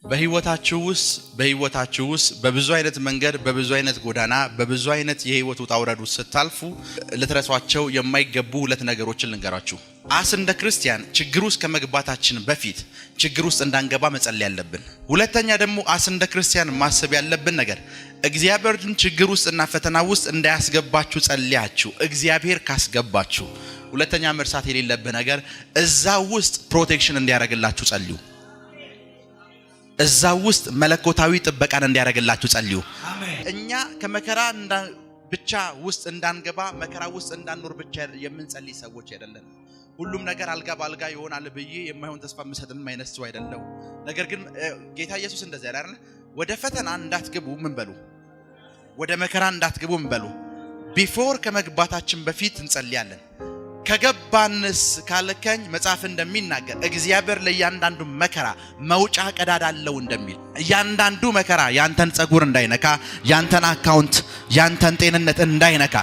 በህይወታችሁ ውስጥ በብዙ አይነት መንገድ በብዙ አይነት ጎዳና በብዙ አይነት የህይወት ውጣ ውረድ ውስጥ ስታልፉ ልትረሷቸው የማይገቡ ሁለት ነገሮችን ልንገራችሁ። እንደ ክርስቲያን ችግር ውስጥ ከመግባታችን በፊት ችግር ውስጥ እንዳንገባ መጸለይ ያለብን። ሁለተኛ ደግሞ እንደ ክርስቲያን ማሰብ ያለብን ነገር እግዚአብሔርን ችግር ውስጥና ፈተና ውስጥ እንዳያስገባችሁ ጸልያችሁ እግዚአብሔር ካስገባችሁ ሁለተኛ መርሳት የሌለብን ነገር እዛ ውስጥ ፕሮቴክሽን እንዲያደርግላችሁ ጸልዩ። እዛ ውስጥ መለኮታዊ ጥበቃን እንዲያደርግላችሁ ጸልዩ። እኛ ከመከራ ብቻ ውስጥ እንዳንገባ መከራ ውስጥ እንዳንኖር ብቻ የምንጸልይ ሰዎች አይደለም። ሁሉም ነገር አልጋ ባልጋ ይሆናል ብዬ የማይሆን ተስፋ መስጠትም አይነሱ አይደለም። ነገር ግን ጌታ ኢየሱስ እንደዛ ያለ ወደ ፈተና እንዳትገቡ ምን በሉ፣ ወደ መከራ እንዳትገቡ ምን በሉ ቢፎር ከመግባታችን በፊት እንጸልያለን። ከገባንስ ካልከኝ መጽሐፍ እንደሚናገር እግዚአብሔር ለእያንዳንዱ መከራ መውጫ ቀዳዳ አለው እንደሚል እያንዳንዱ መከራ ያንተን ጸጉር እንዳይነካ፣ ያንተን አካውንት፣ ያንተን ጤንነት እንዳይነካ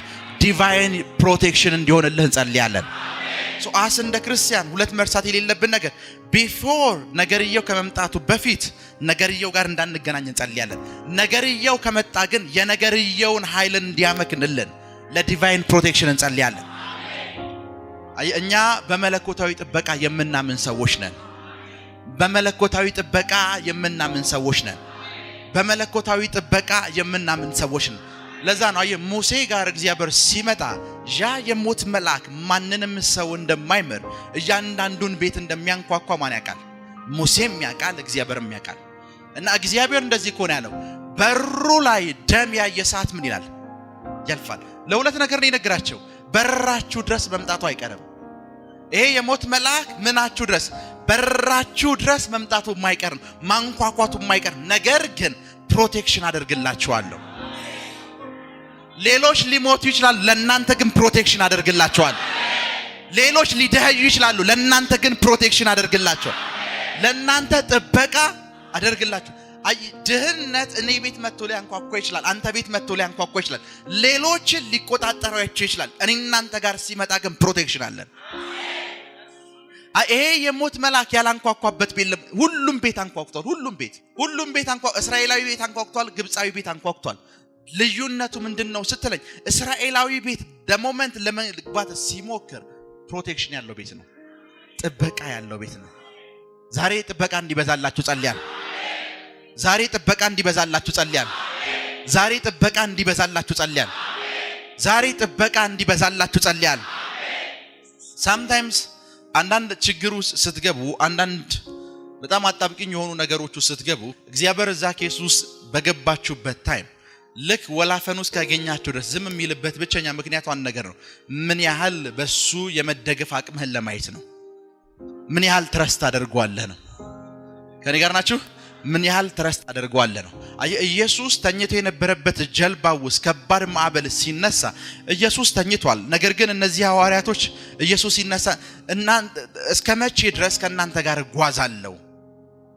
ዲቫይን ፕሮቴክሽን እንዲሆንልህ እንጸልያለን። እንደ ክርስቲያን ሁለት መርሳት የሌለብን ነገር ቢፎር ነገርየው ከመምጣቱ በፊት ነገርየው ጋር እንዳንገናኝ እንጸልያለን። ነገርየው ከመጣ ግን የነገርየውን ኃይል እንዲያመክንልን ለዲቫይን ፕሮቴክሽን እንጸልያለን። እኛ በመለኮታዊ ጥበቃ የምናምን ሰዎች ነን። በመለኮታዊ ጥበቃ የምናምን ሰዎች ነን። በመለኮታዊ ጥበቃ የምናምን ሰዎች ነን። ለዛ ነው ሙሴ ጋር እግዚአብሔር ሲመጣ ያ የሞት መልአክ ማንንም ሰው እንደማይምር እያንዳንዱን ቤት እንደሚያንኳኳ ማን ያውቃል? ሙሴም ያውቃል፣ እግዚአብሔርም ያውቃል። እና እግዚአብሔር እንደዚህ ኮነ ያለው በሩ ላይ ደም ያየ ሰዓት ምን ይላል? ያልፋል። ለሁለት ነገር ነው የነገራቸው። በራችሁ ድረስ መምጣቱ አይቀርም። ይሄ የሞት መልአክ ምናችሁ ድረስ በራችሁ ድረስ መምጣቱ የማይቀር ነው፣ ማንኳኳቱ የማይቀር ነገር ግን ፕሮቴክሽን አደርግላችኋለሁ። ሌሎች ሊሞቱ ይችላሉ፣ ለእናንተ ግን ፕሮቴክሽን አደርግላችኋለሁ። ሌሎች ሊደህዩ ይችላሉ፣ ለእናንተ ግን ፕሮቴክሽን አደርግላችኋለሁ። ለእናንተ ጥበቃ አደርግላችሁ። ድህነት እኔ ቤት መጥቶ ሊያንኳኳ ይችላል፣ አንተ ቤት መጥቶ ሊያንኳኳ ይችላል፣ ሌሎችን ሊቆጣጠራቸው ይችላል። እኔ እናንተ ጋር ሲመጣ ግን ፕሮቴክሽን አለን። ይሄ የሞት መልአክ ያላንኳኳበት ቤት ሁሉም ቤት አንኳኩቷል። ሁሉም ቤት እስራኤላዊ ቤት አንኳኩቷል፣ ግብፃዊ ቤት አንኳኩቷል። ልዩነቱ ምንድነው ስትለኝ እስራኤላዊ ቤት ደሞመንት ለመግባት ሲሞክር ፕሮቴክሽን ያለው ቤት ነው፣ ጥበቃ ያለው ቤት ነው። ዛሬ ጥበቃ እንዲበዛላችሁ ጸልያለሁ። ዛሬ ጥበቃ እንዲበዛላችሁ ጸልያለሁ። ዛሬ ጥበቃ እንዲበዛላችሁ ጸልያለሁ። ዛሬ ጥበቃ እንዲበዛላችሁ ጸልያለሁ። sometimes አንዳንድ ችግር ውስጥ ስትገቡ፣ አንዳንድ በጣም አጣብቂኝ የሆኑ ነገሮች ውስጥ ስትገቡ እግዚአብሔር እዛ ኬስ ውስጥ በገባችሁበት ታይም ልክ ወላፈን ውስጥ ካገኛችሁ ድረስ ዝም የሚልበት ብቸኛ ምክንያቱ አንድ ነገር ነው። ምን ያህል በሱ የመደገፍ አቅምህን ለማየት ነው። ምን ያህል ትረስት አድርጓለህ ነው። ከኔ ጋር ናችሁ? ምን ያህል ትረስት አድርጓለህ ነው። ኢየሱስ ተኝቶ የነበረበት ጀልባ ውስጥ ከባድ ማዕበል ሲነሳ ኢየሱስ ተኝቷል። ነገር ግን እነዚህ ሐዋርያቶች ኢየሱስ ሲነሳ እስከ መቼ ድረስ ከእናንተ ጋር እጓዛለሁ?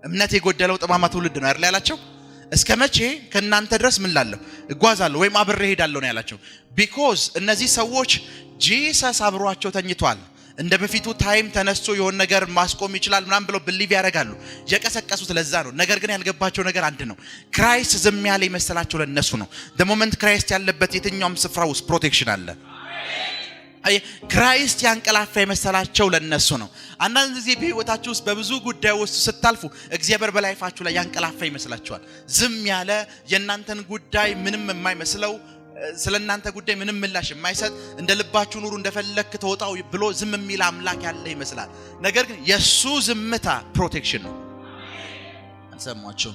እምነት የጎደለው ጠማማ ትውልድ ነው አይደል ያላቸው? እስከ መቼ ከእናንተ ድረስ ምን ላለሁ እጓዛለሁ ወይም አብሬ ሄዳለሁ ነው ያላቸው። ቢኮዝ እነዚህ ሰዎች ጂሰስ አብሯቸው ተኝቷል። እንደ በፊቱ ታይም ተነስቶ የሆነ ነገር ማስቆም ይችላል ምናምን ብለው ብሊቭ ያደርጋሉ። የቀሰቀሱት ለዛ ነው። ነገር ግን ያልገባቸው ነገር አንድ ነው። ክራይስት ዝም ያለ ይመስላቸው ለነሱ ነው። ሞመንት ክራይስት ያለበት የትኛውም ስፍራ ውስጥ ፕሮቴክሽን አለ። ክራይስት ያንቀላፋ ይመስላቸው ለነሱ ነው። አንዳንድ ጊዜ በህይወታችሁ ውስጥ በብዙ ጉዳይ ውስጥ ስታልፉ እግዚአብሔር በላይፋችሁ ላይ ያንቀላፋ ይመስላችኋል። ዝም ያለ የእናንተን ጉዳይ ምንም የማይመስለው ስለናንተ ጉዳይ ምንም ምላሽ የማይሰጥ እንደ ልባችሁ ኑሩ እንደፈለክ ተወጣው ብሎ ዝም የሚል አምላክ ያለ ይመስላል። ነገር ግን የሱ ዝምታ ፕሮቴክሽን ነው። አንሰማችሁ?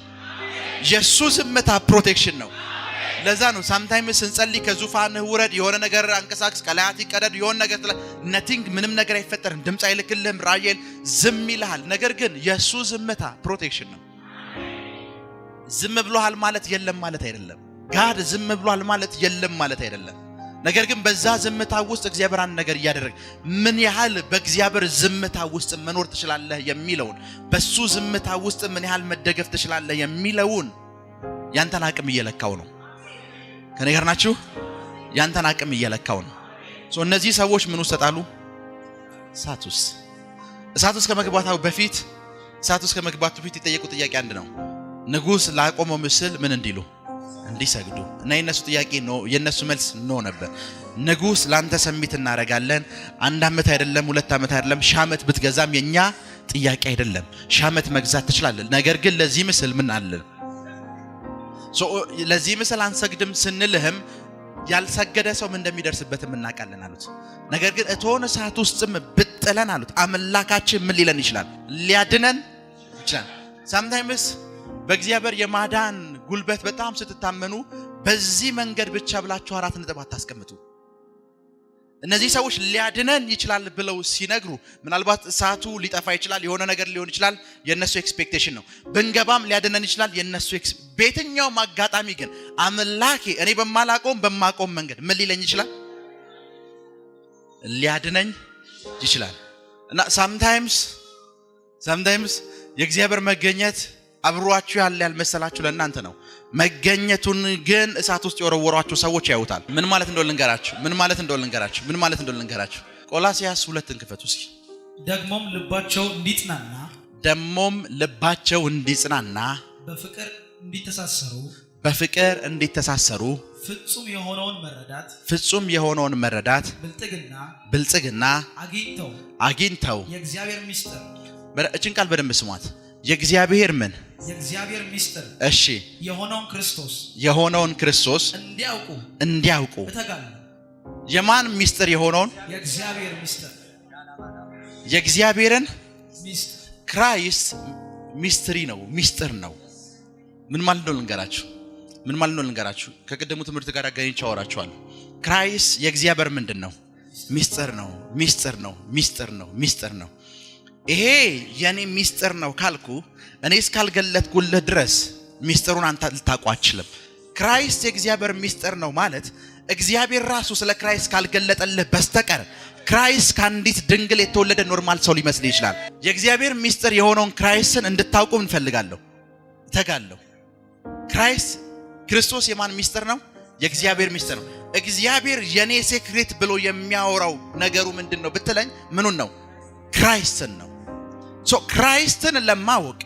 የሱ ዝምታ ፕሮቴክሽን ነው። ለዛ ነው ሳምታይምስ ስንጸልይ ከዙፋንህ ውረድ፣ የሆነ ነገር አንቀሳቅስ፣ ከላያት ይቀደድ፣ የሆነ ነገር ነቲንግ ምንም ነገር አይፈጠርም፣ ድምጽ አይልክልህም፣ ራእይል ዝም ይልሃል። ነገር ግን የሱ ዝምታ ፕሮቴክሽን ነው። ዝም ብሎሃል ማለት የለም ማለት አይደለም። ጋድ ዝም ብሏል ማለት የለም ማለት አይደለም። ነገር ግን በዛ ዝምታ ውስጥ እግዚአብሔር አንድ ነገር እያደረገ ምን ያህል በእግዚአብሔር ዝምታ ውስጥ መኖር ትችላለህ የሚለውን፣ በሱ ዝምታ ውስጥ ምን ያህል መደገፍ ትችላለህ የሚለውን ያንተን አቅም እየለካው ነው። ከኔ ጋር ናችሁ? ያንተን አቅም እየለካው ነው። እነዚህ ሰዎች ምን ውስጥ ተጣሉ? እሳት ውስጥ ከመግባታቸው በፊት የጠየቁት ጥያቄ አንድ ነው። ንጉስ ላቆመው ምስል ምን እንዲሉ እንዲሰግዱ እና የነሱ ጥያቄ ነው የነሱ መልስ ነው ነበር ንጉስ ላንተ ሰሚት እናረጋለን 1 አመት አይደለም 2 አመት አይደለም ሻመት ብትገዛም የኛ ጥያቄ አይደለም ሻመት መግዛት ትችላለህ ነገር ግን ለዚህ ምስል ምን አለ ለዚህ ምስል አንሰግድም ስንልህም ያልሰገደ ሰው ምን እንደሚደርስበትም እናቃለን አሉት ነገር ግን እቶነ ሰዓት ውስጥም ብጥለን አሉት አምላካችን ምን ሊለን ይችላል ሊያድነን ይችላል sometimes በእግዚአብሔር የማዳን ጉልበት በጣም ስትታመኑ በዚህ መንገድ ብቻ ብላችሁ 4 ነጥብ አታስቀምጡ እነዚህ ሰዎች ሊያድነን ይችላል ብለው ሲነግሩ ምናልባት ሰዓቱ ሊጠፋ ይችላል የሆነ ነገር ሊሆን ይችላል የነሱ ኤክስፔክቴሽን ነው በእንገባም ሊያድነን ይችላል የነሱ በየትኛው ማጋጣሚ ግን አምላኬ እኔ በማቆም መንገድ ምን ሊለኝ ይችላል ሊያድነኝ ይችላል እና sometimes የእግዚአብሔር መገኘት አብሯችሁ ያልመሰላችሁ ለእናንተ ነው መገኘቱን ግን እሳት ውስጥ የወረወሯችሁ ሰዎች ያዩታል ምን ማለት እንደሆነ ልንገራችሁ ቆላስይስ 2 ክፈቱ እስኪ ደግሞም ልባቸው እንዲጽናና በፍቅር እንዲተሳሰሩ ፍጹም የሆነውን መረዳት ብልጽግና አግኝተው የእግዚአብሔር ምስጢር እችን ቃል በደንብ ስሟት የእግዚአብሔር ምስጢር እሺ የሆነውን ክርስቶስ እንዲያውቁ የማን ምስጢር የሆነውን የእግዚአብሔርን ክራይስት ምስጢር ነው ምን ማለት ነው ልንገራችሁ ከቀደሙ ትምህርት ጋር አገናኝቼ አወራችኋለሁ ክራይስት የእግዚአብሔር ምንድነው ምስጢር ነው ይሄ የኔ ምስጢር ነው ካልኩ እኔ እስካልገለጥኩልህ ድረስ ምስጢሩን አንተ ልታውቀው አትችልም ክራይስት የእግዚአብሔር ምስጢር ነው ማለት እግዚአብሔር ራሱ ስለ ክራይስት ካልገለጠልህ በስተቀር ክራይስት ካንዲት ድንግል የተወለደ ኖርማል ሰው ሊመስል ይችላል የእግዚአብሔር ምስጢር የሆነውን ክራይስትን እንድታውቁ እንፈልጋለሁ ተጋለሁ ክራይስት ክርስቶስ የማን ምስጢር ነው የእግዚአብሔር ምስጢር ነው እግዚአብሔር የኔ ሴክሬት ብሎ የሚያወራው ነገሩ ምንድነው ብትለኝ ምኑን ነው ክራይስትን ነው ክራይስትን ለማወቅ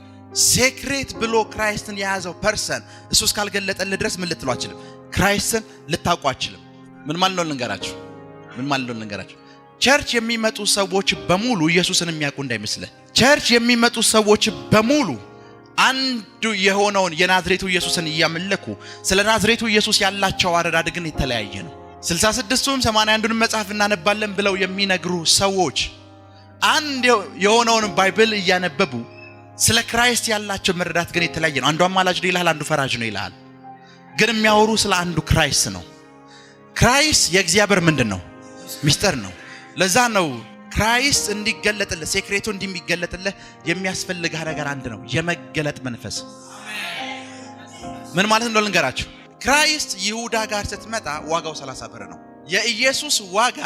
ሴክሬት ብሎ ክራይስትን የያዘው ፐርሰን እሱ እስካልገለጠልህ ድረስ ምን ልትሉ አትችልም ክራይስትን ልታውቁ አትችልም ምን ማለት ነው ልንገራችሁ ቸርች የሚመጡ ሰዎች በሙሉ ኢየሱስን የሚያውቁ እንዳይመስልህ ቸርች የሚመጡ ሰዎች በሙሉ አንዱ የሆነውን የናዝሬቱ ኢየሱስን እያመለኩ ስለ ናዝሬቱ ኢየሱስ ያላቸው አረዳድ ግን የተለያየ ነው 66ቱም 81ዱን መጽሐፍ እናነባለን ብለው የሚነግሩ ሰዎች አንድ የሆነውን ባይብል እያነበቡ ስለ ክራይስት ያላቸው መረዳት ግን የተለያየ ነው አንዱ አማላጅ ነው ይላል አንዱ ፈራጅ ነው ይላል ግን የሚያወሩ ስለ አንዱ ክራይስት ነው ክራይስት የእግዚአብሔር ምንድነው ምስጢር ነው ለዛ ነው ክራይስት እንዲገለጥልህ ሴክሬቱ እንዲገለጥልህ የሚያስፈልግ ነገር አንድ ነው የመገለጥ መንፈስ ምን ማለት ነው ልንገራችሁ ክራይስት ይሁዳ ጋር ስትመጣ ዋጋው 30 ብር ነው የኢየሱስ ዋጋ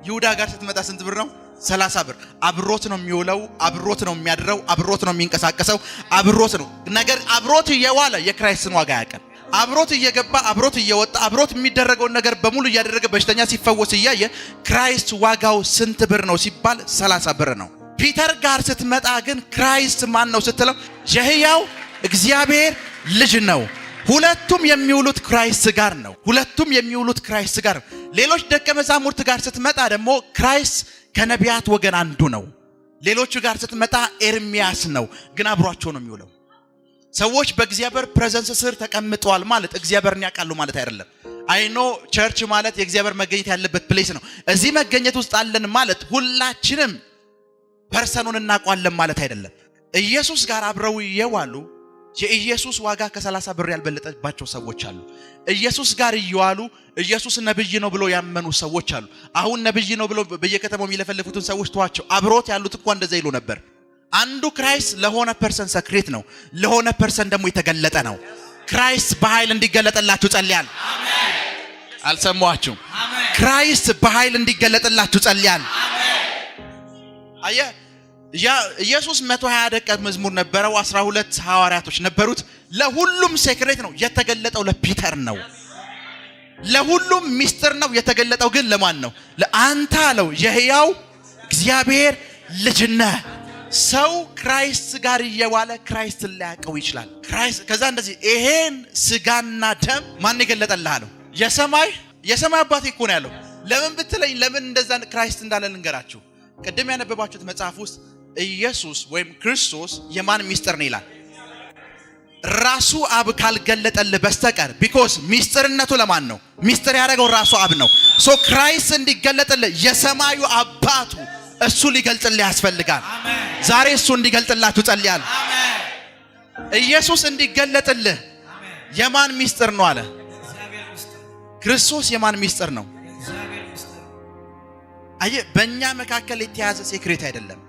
ይሁዳ ጋር ስትመጣ ስንት ብር ነው 30 ብር አብሮት ነው የሚውለው አብሮት ነው የሚያድረው አብሮት ነው የሚንቀሳቀሰው አብሮት ነው ነገር አብሮት እየዋለ የክራይስትን ዋጋ ያቀል አብሮት እየገባ አብሮት እየወጣ አብሮት የሚደረገው ነገር በሙሉ እያደረገ በሽተኛ ሲፈወስ እያየ ክራይስት ዋጋው ስንት ብር ነው ሲባል 30 ብር ነው ፒተር ጋር ስትመጣ ግን ክራይስት ማን ነው ስትለው የሕያው እግዚአብሔር ልጅ ነው ሁለቱም የሚውሉት ክራይስት ጋር ነው ሌሎች ደቀ መዛሙርት ጋር ስትመጣ ደግሞ ክራይስት ከነቢያት ወገን አንዱ ነው ሌሎቹ ጋር ስትመጣ ኤርሚያስ ነው ግን አብሯቸው ነው የሚውለው ሰዎች በእግዚአብሔር ፕሬዘንስ ስር ተቀምጠዋል ማለት እግዚአብሔርን ያውቃሉ ማለት አይደለም አይኖ ቸርች ማለት የእግዚአብሔር መገኘት ያለበት ፕሌስ ነው እዚህ መገኘት ውስጥ አለን ማለት ሁላችንም ፐርሰኑን እናውቃለን ማለት አይደለም ኢየሱስ ጋር አብረው የዋሉ የኢየሱስ ዋጋ ከ30 ብር ያልበለጠባቸው ሰዎች አሉ ኢየሱስ ጋር ይዋሉ ኢየሱስ ነብይ ነው ብሎ ያመኑ ሰዎች አሉ አሁን ነብይ ነው ብሎ በየከተማው የሚለፈልፉትን ሰዎች ተዋቸው አብሮት ያሉት እንኳን እንደዛ ይሉ ነበር አንዱ ክራይስት ለሆነ ፐርሰን ሰክሬት ነው ለሆነ ፐርሰን ደግሞ የተገለጠ ነው ክራይስት በኃይል እንዲገለጥላችሁ ጸልያል አሜን አልሰማችሁም አሜን ክራይስት በኃይል እንዲገለጥላችሁ ጸልያል አሜን ኢየሱስ 120 ደቀ መዝሙር ነበረው 12 ሐዋርያቶች ነበሩት ለሁሉም ሴክሬት ነው የተገለጠው ለፒተር ነው ለሁሉም ሚስጥር ነው የተገለጠው ግን ለማን ነው ለአንተ አለው የሕያው እግዚአብሔር ልጅ ነህ ሰው ክራይስት ጋር እየዋለ ክራይስትን ሊያውቀው ይችላል። ክራይስት ከዛ እንደዚህ ይሄን ስጋና ደም ማን ይገለጠልህ አለው? የሰማይ አባቴ እኮ ነው ያለው። ለምን ብትለኝ ለምን እንደዛ ክራይስት እንዳለ ልንገራችሁ። ቅድም ያነበባችሁት መጽሐፍ ውስጥ ኢየሱስ ወይም ክርስቶስ የማን ሚስጥር ነው ይላል? ራሱ አብ ካልገለጠልህ በስተቀር ቢኮዝ ሚስጥርነቱ ለማን ነው? ሚስጥር ያደረገው ራሱ አብ ነው። ሶ ክራይስት እንዲገለጥልህ የሰማዩ አባቱ እሱ ሊገልጥልህ ያስፈልጋል። ዛሬ እሱ እንዲገልጥላችሁ ጸልያለሁ። ኢየሱስ እንዲገለጥልህ የማን ሚስጥር ነው አለ? ክርስቶስ የማን ሚስጥር ነው? አየ በእኛ መካከል የተያዘ ሴክሬት አይደለም።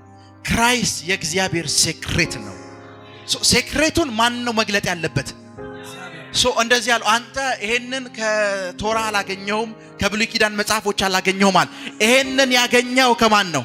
ክራይስት የእግዚአብሔር ሴክሬት ነው። ሴክሬቱን ማን ነው መግለጥ ያለበት? እንደዚህ ያለው አንተ ይሄንን ከቶራ አላገኘውም፣ ከብሉይ ኪዳን መጽሐፎች አላገኘውም አለ። ይሄንን ያገኘው ከማን ነው?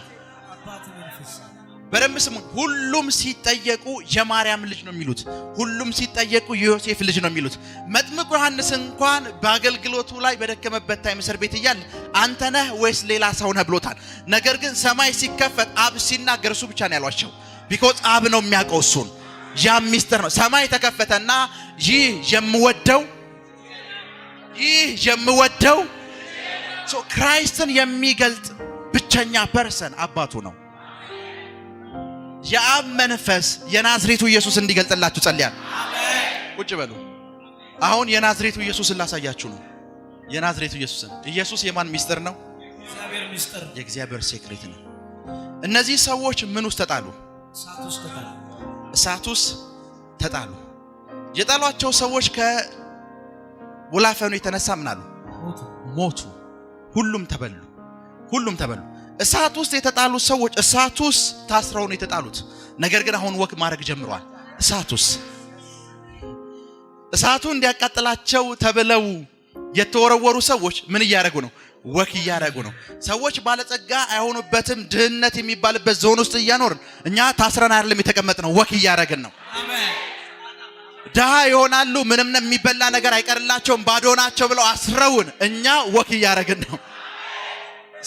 በደንብ ስሙ። ሁሉም ሲጠየቁ የማርያም ልጅ ነው የሚሉት። ሁሉም ሲጠየቁ የዮሴፍ ልጅ ነው የሚሉት። መጥምቁ ዮሐንስ እንኳን በአገልግሎቱ ላይ በደከመበት ታይም እስር ቤት እያለ አንተ ነህ ወይስ ሌላ ሰው ነህ ብሎታል። ነገር ግን ሰማይ ሲከፈት አብ ሲናገር እሱ ብቻ ነው ያሏቸው። ቢኮዝ አብ ነው የሚያውቀው እሱን። ያ ሚስጥር ነው። ሰማይ ተከፈተና ይህ የምወደው ክራይስትን የሚገልጥ ብቸኛ ፐርሰን አባቱ ነው። የአብ መንፈስ የናዝሬቱ ኢየሱስ እንዲገልጥላችሁ ጸልያለሁ። ቁጭ በሉ። አሁን የናዝሬቱ ኢየሱስን ላሳያችሁ ነው። የናዝሬቱ ኢየሱስ የማን ሚስጥር ነው? የእግዚአብሔር ሴክሬት ነው። እነዚህ ሰዎች ምን ውስጥ ተጣሉ? እሳት ውስጥ ተጣሉ። የጣሏቸው ሰዎች ከወላፈኑ የተነሳ ምን አሉ? ሞቱ። ሁሉም ተበሉ። እሳት ውስጥ የተጣሉ ሰዎች እሳት ውስጥ ታስረው ነው የተጣሉት። ነገር ግን አሁን ወክ ማድረግ ጀምረዋል። እሳቱ እንዲያቃጥላቸው ተብለው የተወረወሩ ሰዎች ምን እያደረጉ ነው? ወክ እያደረጉ ነው። ሰዎች ባለጸጋ አይሆኑበትም። ድህነት የሚባልበት ዞን ውስጥ እያኖርን እኛ ታስረን አይደለም የተቀመጥነው፣ ወክ እያደረግን ነው። ድሃ ይሆናሉ፣ ምንም የሚበላ ነገር አይቀርላቸውም፣ ባዶ ናቸው ብለው አስረውን፣ እኛ ወክ እያደረግን ነው።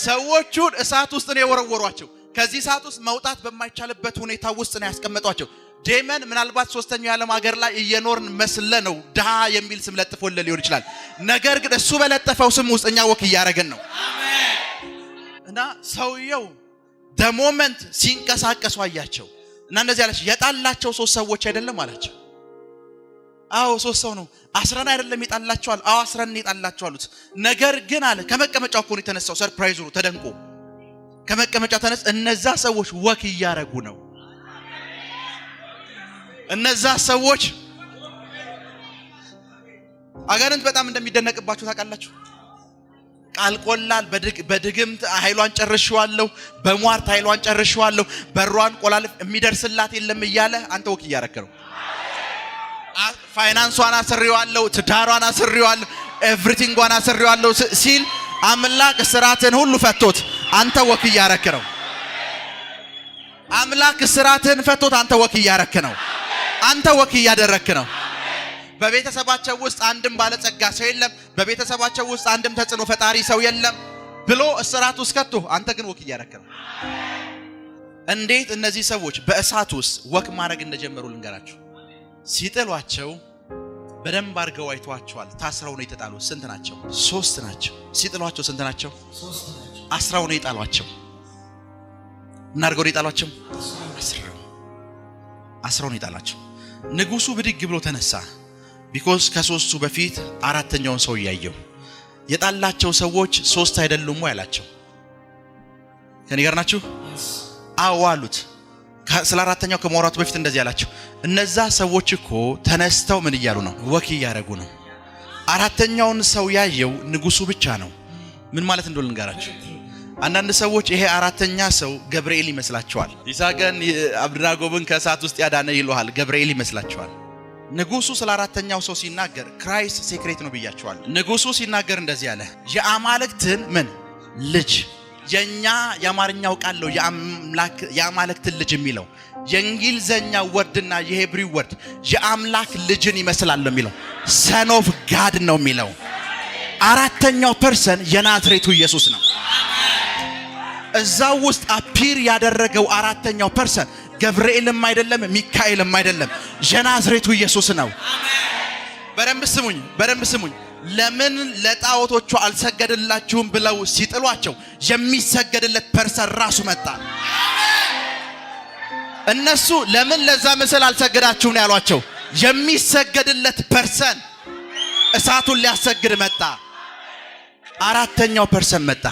ሰዎቹን እሳት ውስጥ ነው የወረወሯቸው። ከዚህ እሳት ውስጥ መውጣት በማይቻልበት ሁኔታ ውስጥ ነው ያስቀመጧቸው። ዴመን ምናልባት ሶስተኛው የዓለም ሀገር ላይ እየኖርን መስለ ነው ድሃ የሚል ስም ለጥፎልን ሊሆን ይችላል። ነገር ግን እሱ በለጠፈው ስም ውስጥ እኛ ወክ እያደረግን ነው። እና ሰውየው ደሞመንት ሲንቀሳቀሱ አያቸው እና እንደዚህ አላቸው። የጣላቸው 3 ሰዎች አይደለም አላቸው። አዎ 3 ሰው ነው። አስረን አይደለም ይጣላቸዋል። አዎ አስረን ይጣላቸው አሉት። ነገር ግን አለ ከመቀመጫው እኮ ነው የተነሳው። ሰርፕራይዙ ነው። ተደንቆ ከመቀመጫው ተነስ። እነዛ ሰዎች ወክ እያደረጉ ነው። እነዛ ሰዎች አጋንንት በጣም እንደሚደነቅባችሁ ታውቃላችሁ። ቃል ቆላል በድግምት ኃይሏን ጨርሼዋለሁ፣ በሟርት ኃይሏን ጨርሼዋለሁ፣ በሯን ቆላልፍ የሚደርስላት የለም እያለ አንተ ወክ እያደረክ ነው። ፋይናንሷን አስሬዋለሁ፣ ትዳሯን አስሬዋለሁ፣ ኤቭሪቲንጓን አስሬዋለሁ ሲል አምላክ ስራትን ሁሉ ፈቶት አንተ ወክ እያደረክ ነው። አምላክ ስራትን ፈቶት አንተ ወክ እያደረክ ነው። አንተ ወክ እያደረክ ነው። በቤተሰባቸው ውስጥ አንድም ባለጸጋ ሰው የለም፣ በቤተሰባቸው ውስጥ አንድም ተጽዕኖ ፈጣሪ ሰው የለም ብሎ እስራት ውስጥ ከቶ አንተ ግን ወክ እያደረክ ነው። እንዴት እነዚህ ሰዎች በእሳት ውስጥ ወክ ማድረግ እንደጀመሩ ልንገራችሁ። ሲጥሏቸው በደንብ አድርገው አይቷቸዋል። ታስረው ነው የተጣሉት። ስንት ናቸው? 3 ናቸው። ሲጥሏቸው ስንት ናቸው? 3 ናቸው። አስረው ነው የጣሏቸው። ምን አድርገው ነው የጣሏቸው? አስረው ነው የጣሏቸው። ንጉሱ ብድግ ብሎ ተነሳ። ቢኮዝ ከ3ቱ በፊት 4ተኛውን ሰው ያየው። የጣላቸው ሰዎች 3 አይደሉም ወይ አላቸው። ከኔ ጋር ናችሁ? አዎ አሉት። ስለ 4ተኛው ከመውራቱ በፊት እንደዚህ አላቸው። እነዛ ሰዎች እኮ ተነስተው ምን እያሉ ነው? ወክ እያደረጉ ነው። 4ተኛውን ሰው ያየው ንጉሱ ብቻ ነው። ምን ማለት እንደሆነ ልንገራችሁ። አንዳንድ ሰዎች ይሄ 4ተኛ ሰው ገብርኤል ይመስላቸዋል። ይሳቅን አብድናጎብን ከእሳት ውስጥ ያዳነ ይሏል፣ ገብርኤል ይመስላቸዋል። ንጉሱ ስለ 4ተኛው ሰው ሲናገር ክራይስት ሴክሬት ነው ብያቸዋል። ንጉሱ ሲናገር እንደዚህ አለ። የአማልክትን ምን ልጅ የኛ የአማርኛው ቃል ነው የአማልክትን ልጅ የሚለው የእንግሊዘኛ ወርድና የሄብሪው ወርድ የአምላክ ልጅን ይመስላል ነው የሚለው። ሰን ኦፍ ጋድ ነው የሚለው። 4ተኛው ፐርሰን የናዝሬቱ ኢየሱስ ነው። እዛው ውስጥ አፒር ያደረገው 4ተኛው ፐርሰን ገብርኤልም አይደለም ሚካኤልም አይደለም የናዝሬቱ ኢየሱስ ነው። በደንብ ስሙኝ። ለምን ለጣዖቶቹ አልሰገደላችሁም ብለው ሲጥሏቸው የሚሰገድለት ፐርሰን ራሱ መጣ። እነሱ ለምን ለዛ ምስል አልሰገዳችሁም ያሏቸው የሚሰገድለት ፐርሰን እሳቱን ሊያሰግድ መጣ። አራተኛው ፐርሰን መጣ።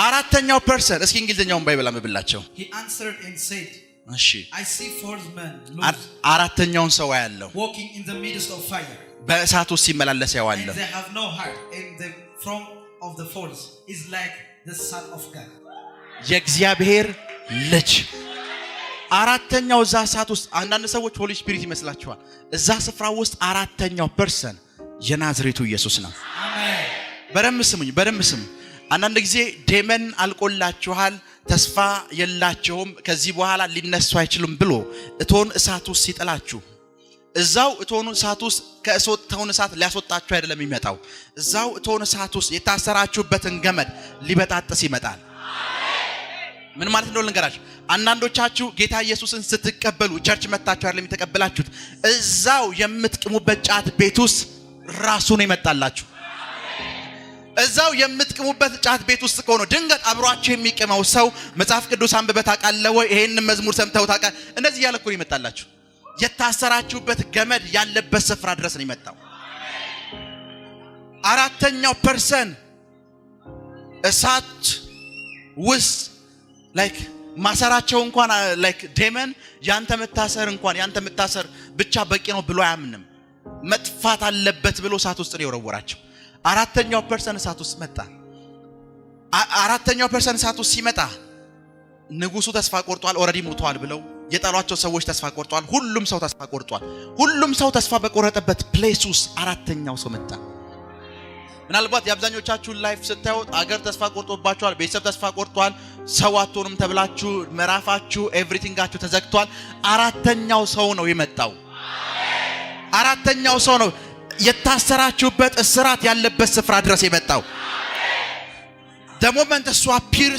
አራተኛው ፐርሰን እስኪ እንግሊዘኛውን ባይበላ መብላቸው he answered and said እሺ I see four men አራተኛውን ሰው ያለው walking in the midst of fire በእሳቱ ሲመላለስ ያዋለው and they have no heart and the front of the fourth is like the son of God የእግዚአብሔር ልጅ አራተኛው እዛ እሳት ውስጥ አንዳንድ ሰዎች ሆሊ ስፒሪት ይመስላችኋል። እዛ ስፍራ ውስጥ አራተኛው ፐርሰን የናዝሬቱ ኢየሱስ ነው። አሜን። በደንብ ስሙ። አንዳንድ ጊዜ ዴመን አልቆላችኋል፣ ተስፋ የላቸውም፣ ከዚህ በኋላ ሊነሱ አይችሉም ብሎ እቶን እሳት ውስጥ ሲጥላችሁ እዛው እቶኑ እሳት ውስጥ ከእሳቱን እሳት ሊያስወጣችሁ አይደለም የሚመጣው። እዛው እቶን እሳት ውስጥ የታሰራችሁበትን ገመድ ሊበጣጥስ ይመጣል። ምን ማለት እንደሆነ ልንገራችሁ። አንዳንዶቻችሁ ጌታ ኢየሱስን ስትቀበሉ ቸርች መጣችሁ አይደለም የተቀበላችሁት፣ እዛው የምትቅሙበት ጫት ቤት ውስጥ ራሱ ነው ይመጣላችሁ። እዛው የምትቅሙበት ጫት ቤት ውስጥ ከሆነ ድንገት አብሯችሁ የሚቀመው ሰው መጽሐፍ ቅዱስ አንብበህ ታውቃለህ ወይ? ይሄን መዝሙር ሰምተው ታውቃለህ? እንደዚህ ያለ እኮ ይመጣላችሁ። የታሰራችሁበት ገመድ ያለበት ስፍራ ድረስ ነው ይመጣው። አራተኛው ፐርሰን እሳት ውስጥ ላይክ ማሰራቸው እንኳን ላይክ ዴመን ያንተ መታሰር ብቻ በቂ ነው ብሎ አያምንም። መጥፋት አለበት ብሎ እሳት ውስጥ ነው የወረወራቸው። አራተኛው ፐርሰን እሳት ውስጥ መጣ። አራተኛው ፐርሰን እሳት ውስጥ ሲመጣ ንጉሱ ተስፋ ቆርጧል፣ ኦሬዲ ሞቷል ብለው የጣሏቸው ሰዎች ተስፋ ቆርጧል። ሁሉም ሰው ተስፋ ቆርጧል። ሁሉም ሰው ተስፋ በቆረጠበት ፕሌስ ውስጥ አራተኛው ሰው መጣ። ምናልባት የአብዛኞቻችሁን ላይፍ ስታዩት አገር ተስፋ ቆርጦባችኋል፣ ቤተሰብ ተስፋ ቆርጧል፣ ሰው አትሆኑም ተብላችሁ ምዕራፋችሁ ኤቭሪቲንጋችሁ ተዘግቷል። አራተኛው ሰው ነው የመጣው። አራተኛው ሰው ነው የታሰራችሁበት እስራት ያለበት ስፍራ ድረስ የመጣው። ደሞመንት እሷ ፒር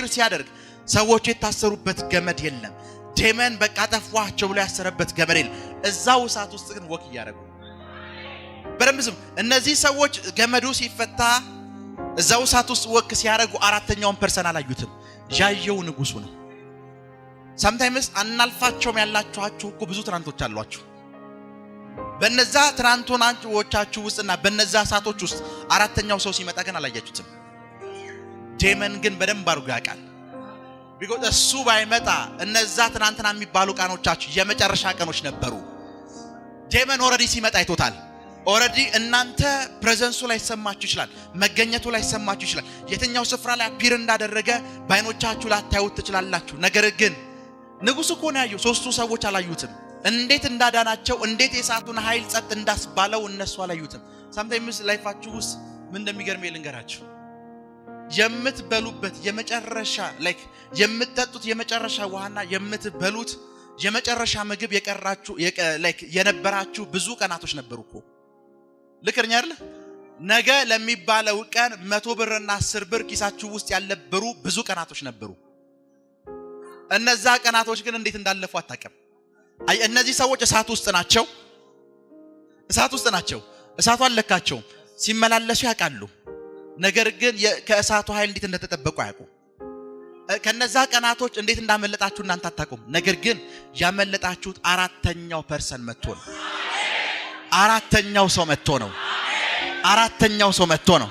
ሲያደርግ ሰዎች የታሰሩበት ገመድ የለም። ዴመን በቃ ጠፋቸው ብሎ ያሰረበት ገመድ የለም። እዛው እሳት ውስጥ ግን ወክ እያደረጉ በረምዝም እነዚህ ሰዎች ገመዱ ሲፈታ እዛው እሳት ውስጥ ወክ ሲያደርጉ አራተኛውን ፐርሰን አላዩትም። ያየው ንጉሱ ነው። sometimes አናልፋቸውም ያላችኋችሁ እኮ ብዙ ትናንቶች አሏችሁ። በነዛ ትናንቶቻችሁ ውስጥና በነዛ እሳቶች ውስጥ አራተኛው ሰው ሲመጣ ግን አላያችሁትም። ዴመን ግን በደንብ አድርጎ ያውቃል። ቢኮዝ እሱ ባይመጣ እነዛ ትናንትና የሚባሉ ቀኖቻችሁ የመጨረሻ ቀኖች ነበሩ። ዴመን ኦሬዲ ሲመጣ አይቶታል። ኦሬዲ እናንተ ፕሬዘንሱ ላይ ሰማችሁ ይችላል፣ መገኘቱ ላይ ሰማችሁ ይችላል። የትኛው ስፍራ ላይ አፒር እንዳደረገ ባይኖቻችሁ ላታዩት ትችላላችሁ። ነገር ግን ንጉሱ እኮ ነው ያየው። ሶስቱ ሰዎች አላዩትም። እንዴት እንዳዳናቸው እንዴት የእሳቱን ኃይል ጸጥ እንዳስባለው እነሱ አላዩትም። sometimes ላይፋችሁ ውስጥ ምን እንደሚገርም ልንገራችሁ። የምትበሉበት የመጨረሻ ላይክ የምትጠጡት የመጨረሻ ውሃና የምትበሉት የመጨረሻ ምግብ የቀራችሁ ላይክ የነበራችሁ ብዙ ቀናቶች ነበሩኮ። ልክርኛ አይደል? ነገ ለሚባለው ቀን 100 ብርና 10 ብር ኪሳችሁ ውስጥ ያልነበሩ ብዙ ቀናቶች ነበሩ። እነዛ ቀናቶች ግን እንዴት እንዳለፉ አታውቅም። አይ እነዚህ ሰዎች እሳት ውስጥ ናቸው። እሳቱ አለካቸው ሲመላለሱ ያውቃሉ። ነገር ግን ከእሳቱ ኃይል እንዴት እንደተጠበቁ አያውቁ። ከነዛ ቀናቶች እንዴት እንዳመለጣችሁ እናንተ አታውቁም። ነገር ግን ያመለጣችሁት አራተኛው ፐርሰን መጥቶ ነው። አራተኛው ሰው መጥቶ ነው።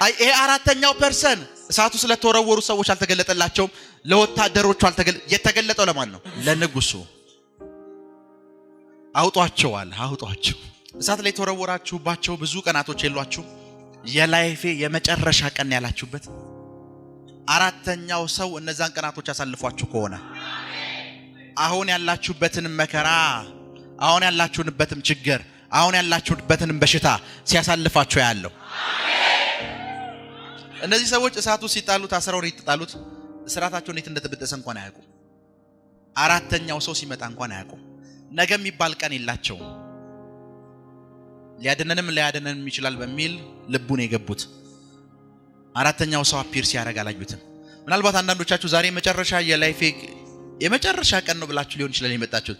አይ ይሄ አራተኛው ፐርሰን እሳቱ ስለተወረወሩ ሰዎች አልተገለጠላቸውም። ለወታደሮቹ የተገለጠው ለማን ነው? ለንጉሱ። አውጧቸው። እሳት ላይ ተወረወራችሁባቸው ብዙ ቀናቶች የሏችሁ። የላይፌ የመጨረሻ ቀን ያላችሁበት አራተኛው ሰው እነዛን ቀናቶች ያሳልፏችሁ ከሆነ አሁን ያላችሁበትን መከራ፣ አሁን ያላችሁበትን ችግር፣ አሁን ያላችሁበትን በሽታ ሲያሳልፋችሁ ያለው እነዚህ ሰዎች እሳቱ ሲጣሉ ታስረው ነው የተጣሉት። እስራታቸው እንዴት እንደተበጠሰ እንኳን አያውቁም። አራተኛው ሰው ሲመጣ እንኳን አያውቁም። ነገ የሚባል ቀን የላቸውም። ሊያድነንም ይችላል በሚል ልቡን የገቡት አራተኛው ሰው አፒር ሲያደርግ አላዩትም። ምናልባት አንዳንዶቻችሁ ዛሬ መጨረሻ የላይፌ የመጨረሻ ቀን ነው ብላችሁ ሊሆን ይችላል የመጣችሁት።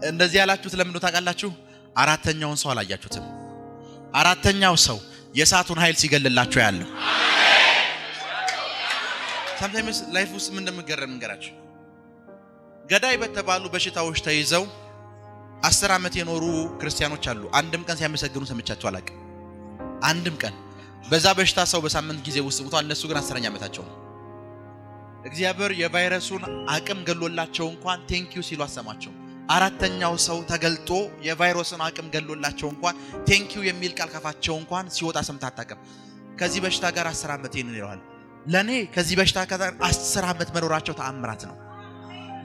እንደዚህ ያላችሁት ለምን ነው ታውቃላችሁ? አራተኛውን ሰው አላያችሁትም። አራተኛው ሰው የእሳቱን ኃይል ሲገልላችሁ ያለው sometimes ላይፍ ውስጥ ምን እንደምገረም እንገራችሁ። ገዳይ በተባሉ በሽታዎች ተይዘው 10 ዓመት የኖሩ ክርስቲያኖች አሉ። አንድም ቀን ሲያመሰግኑ ሰምቻቸው አላውቅም። አንድም ቀን በዛ በሽታ ሰው በሳምንት ጊዜ ውስጥ ሞቷል። እነሱ ግን 10ኛ ዓመታቸው ነው። እግዚአብሔር የቫይረሱን አቅም ገሎላቸው እንኳን ቴንኪው ሲሉ አሰማቸው። አራተኛው ሰው ተገልጦ የቫይረሱን አቅም ገሎላቸው እንኳን ቴንኪው የሚል ቃል ካፋቸው እንኳን ሲወጣ ሰምታ አታውቅም። ከዚህ በሽታ ጋር 10 ዓመት ይኖራል። ለኔ ከዚህ በሽታ ጋር 10 ዓመት መኖራቸው ተአምራት ነው።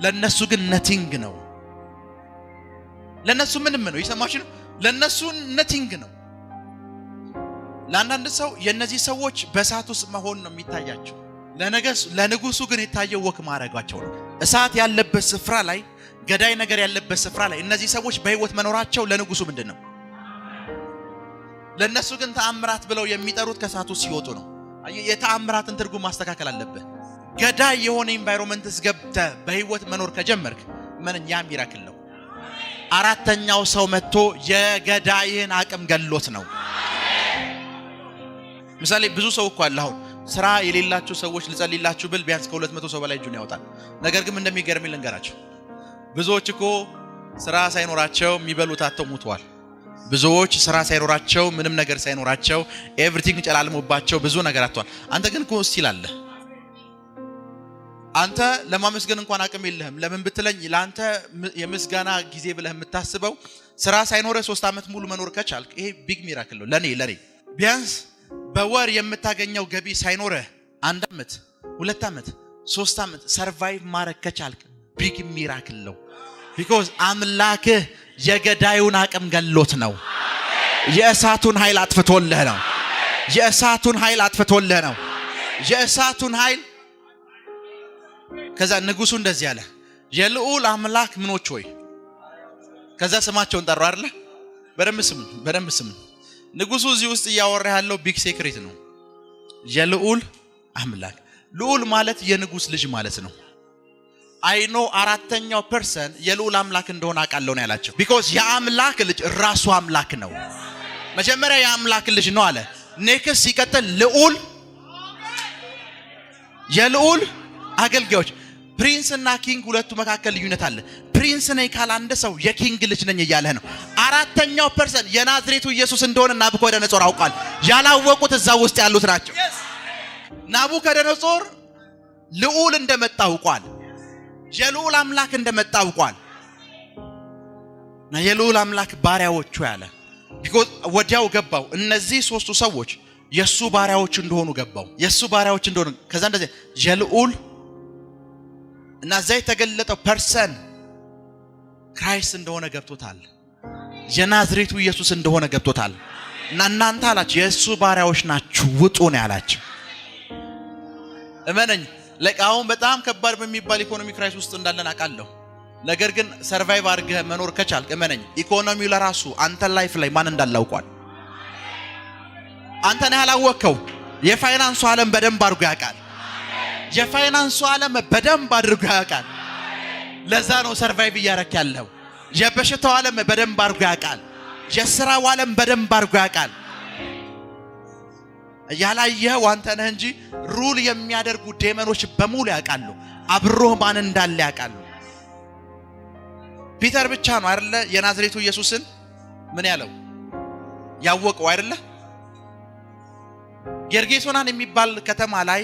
ለነሱ ግን ነቲንግ ነው። ለነሱ ምንም ነው። ይሰማችሁ ነው። ለነሱ ነቲንግ ነው። ለአንዳንድ ሰው የነዚህ ሰዎች በእሳት ውስጥ መሆን ነው የሚታያቸው። ለንጉሱ ግን የታየው ወክ ማድረጋቸው ነው። እሳት ያለበት ስፍራ ላይ፣ ገዳይ ነገር ያለበት ስፍራ ላይ እነዚህ ሰዎች በህይወት መኖራቸው ለንጉሱ ምንድነው? ለነሱ ግን ተአምራት ብለው የሚጠሩት ከእሳቱ ሲወጡ ነው። የተአምራትን ትርጉም ማስተካከል አለበት። ገዳይ የሆነ ኢንቫይሮንመንትስ ገብተህ በህይወት መኖር ከጀመርክ ምንኛ ሚራክል ነው። አራተኛው ሰው መጥቶ የገዳይን አቅም ገሎት ነው። ምሳሌ ብዙ ሰው እኮ አለ አሁን ስራ የሌላችሁ ሰዎች ልጸልይላችሁ ብል ቢያንስ ከ200 ሰው በላይ እጁን ያወጣል። ነገር ግን እንደሚገርም ልንገራችሁ፣ ብዙዎች እኮ ስራ ሳይኖራቸው የሚበሉት አጥተው ሞተዋል። ብዙዎች ስራ ሳይኖራቸው ምንም ነገር ሳይኖራቸው ኤቭሪቲንግ ጨላልሞባቸው ብዙ ነገር አጥተዋል። አንተ ግን እኮ ስቲል አለ። አንተ ለማመስገን እንኳን አቅም የለህም። ለምን ብትለኝ ለአንተ የምስጋና ጊዜ ብለህ የምታስበው ስራ ሳይኖረ 3 ዓመት ሙሉ መኖር ከቻልክ ይሄ ቢግ ሚራክል ነው። ለኔ ቢያንስ በወር የምታገኘው ገቢ ሳይኖረ 1 ዓመት 2 ዓመት 3 ዓመት ሰርቫይቭ ማድረግ ከቻልክ ቢግ ሚራክል ነው። ቢኮዝ አምላክህ የገዳዩን አቅም ገሎት ነው። የእሳቱን ኃይል አጥፍቶልህ ነው። የእሳቱን ኃይል አጥፍቶልህ ነው። የእሳቱን ኃይል ከዛ ንጉሱ እንደዚህ አለ፣ የልዑል አምላክ ምኖች ሆይ። ከዛ ስማቸውን ጠራው አይደለ? በደንብ ስሙ። ንጉሱ እዚህ ውስጥ እያወራ ያለው ቢግ ሴክሬት ነው። የልዑል አምላክ፣ ልዑል ማለት የንጉስ ልጅ ማለት ነው። አይኖ አራተኛው ፐርሰን የልዑል አምላክ እንደሆነ አውቃለሁ ነው ያላቸው። ቢኮዝ የአምላክ ልጅ ራሱ አምላክ ነው። መጀመሪያ የአምላክ ልጅ ነው አለ። ኔክስ ሲቀጥል ልዑል፣ የልዑል አገልጋዮች። ፕሪንስ እና ኪንግ ሁለቱ መካከል ልዩነት አለ። ፕሪንስ ነኝ ካለ አንድ ሰው የኪንግ ልጅ ነኝ እያለ ነው። አራተኛው ፐርሰን የናዝሬቱ ኢየሱስ እንደሆነ ናቡከደነጾር አውቋል። ያላወቁት እዛ ውስጥ ያሉት ናቸው። ናቡከደነጾር ልዑል እንደመጣ አውቋል። የልዑል አምላክ እንደመጣ አውቋል። የልዑል አምላክ ባሪያዎቹ ያለ ቢኮዝ ወዲያው ገባው እነዚህ 3ቱ ሰዎች የሱ ባሪያዎች እንደሆኑ ገባው። የሱ ባሪያዎች እንደሆኑ ከዛ እንደዚህ የልዑል እና ዘይ ተገለጠው ፐርሰን ክራይስት እንደሆነ ገብቶታል። የናዝሬቱ ኢየሱስ እንደሆነ ገብቶታል። እና እናንተ አላችሁ የሱ ባሪያዎች ናችሁ ውጡ ነው ያላችሁ። እመነኝ ለቃውን በጣም ከባድ በሚባል ኢኮኖሚ ክራይሲስ ውስጥ እንዳለን አውቃለሁ። ነገር ግን ሰርቫይቭ አድርገህ መኖር ከቻልክ እመነኝ ኢኮኖሚው ለራሱ አንተ ላይፍ ላይ ማን እንዳላውቋል። አንተ ነህ ያላወቀው። የፋይናንሱ ዓለም በደንብ አድርጎ ያውቃል። የፋይናንሱ ዓለም በደንብ አድርጎ ያውቃል። ለዛ ነው ሰርቫይቭ እያረክ ያለው። የበሽታው ዓለም በደንብ አድርጎ ያውቃል። የሥራው ዓለም በደንብ አድርጎ ያውቃል። ያላየኸው አንተ ነህ እንጂ ሩል የሚያደርጉ ዴመኖች በሙሉ ያውቃሉ። አብሮህ ማን እንዳለ ያውቃሉ። ፒተር ብቻ ነው አይደለ የናዝሬቱ ኢየሱስን ምን ያለው ያወቀው አይደለ? ጌርጌሶናን የሚባል ከተማ ላይ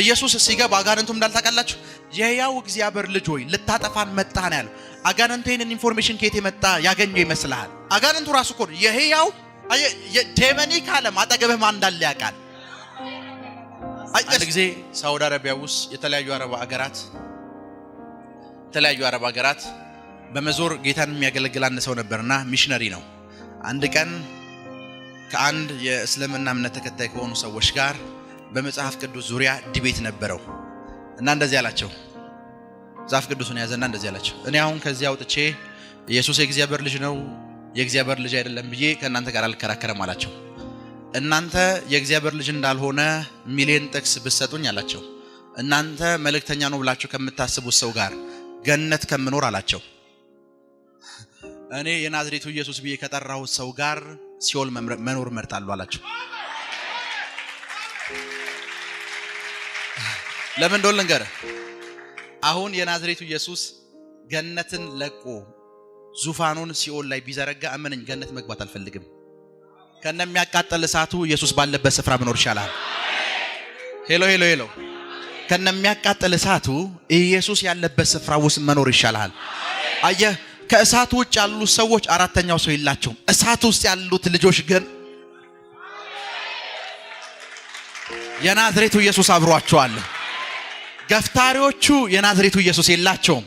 ኢየሱስ ሲገባ አጋንንቱም እንዳልታውቃላችሁ የሕያው እግዚአብሔር ልጅ ሆይ ልታጠፋን መጣህ ነው ያለው። አጋንንቱ ይሄንን ኢንፎርሜሽን ከየት የመጣ ያገኘው ይመስልሃል? አጋንንቱ ራሱ እኮ የሕያው የዴመኒክ ዓለም አጠገብህ ማን እንዳለ ያውቃል። አንድ ጊዜ ሳውዲ አረቢያ ውስጥ የተለያዩ አረብ ሀገራት በመዞር ጌታን የሚያገለግል አንድ ሰው ነበርና ሚሽነሪ ነው። አንድ ቀን ከአንድ የእስልምና እምነት ተከታይ ከሆኑ ሰዎች ጋር በመጽሐፍ ቅዱስ ዙሪያ ዲቤት ነበረው እና እንደዚህ አላቸው። መጽሐፍ ቅዱስን ያዘና እንደዚህ አላቸው፣ እኔ አሁን ከዚህ አውጥቼ ኢየሱስ የእግዚአብሔር ልጅ ነው የእግዚአብሔር ልጅ አይደለም ብዬ ከእናንተ ጋር አልከራከረም አላቸው። እናንተ የእግዚአብሔር ልጅ እንዳልሆነ ሚሊዮን ጥቅስ ብትሰጡኝ አላቸው፣ እናንተ መልእክተኛ ነው ብላችሁ ከምታስቡት ሰው ጋር ገነት ከምኖር አላቸው እኔ የናዝሬቱ ኢየሱስ ብዬ ከጠራው ሰው ጋር ሲኦል መኖር መርጣለሁ አላቸው። ለምን እንደሆነ ልንገርህ። አሁን የናዝሬቱ ኢየሱስ ገነትን ለቆ ዙፋኑን ሲኦል ላይ ቢዘረጋ እመነኝ ገነት መግባት አልፈልግም። ከነሚያቃጠል እሳቱ ኢየሱስ ባለበት ስፍራ መኖር ይሻላል። ሄሎ ሄሎ ሄሎ ከነሚያቃጠል እሳቱ ኢየሱስ ያለበት ስፍራ ውስጥ መኖር ይሻላል። አየህ ከእሳቱ ውጭ ያሉ ሰዎች አራተኛው ሰው የላቸውም። እሳቱ ውስጥ ያሉት ልጆች ግን የናዝሬቱ ኢየሱስ አብሯቸዋል። ገፍታሪዎቹ የናዝሬቱ ኢየሱስ የላቸውም።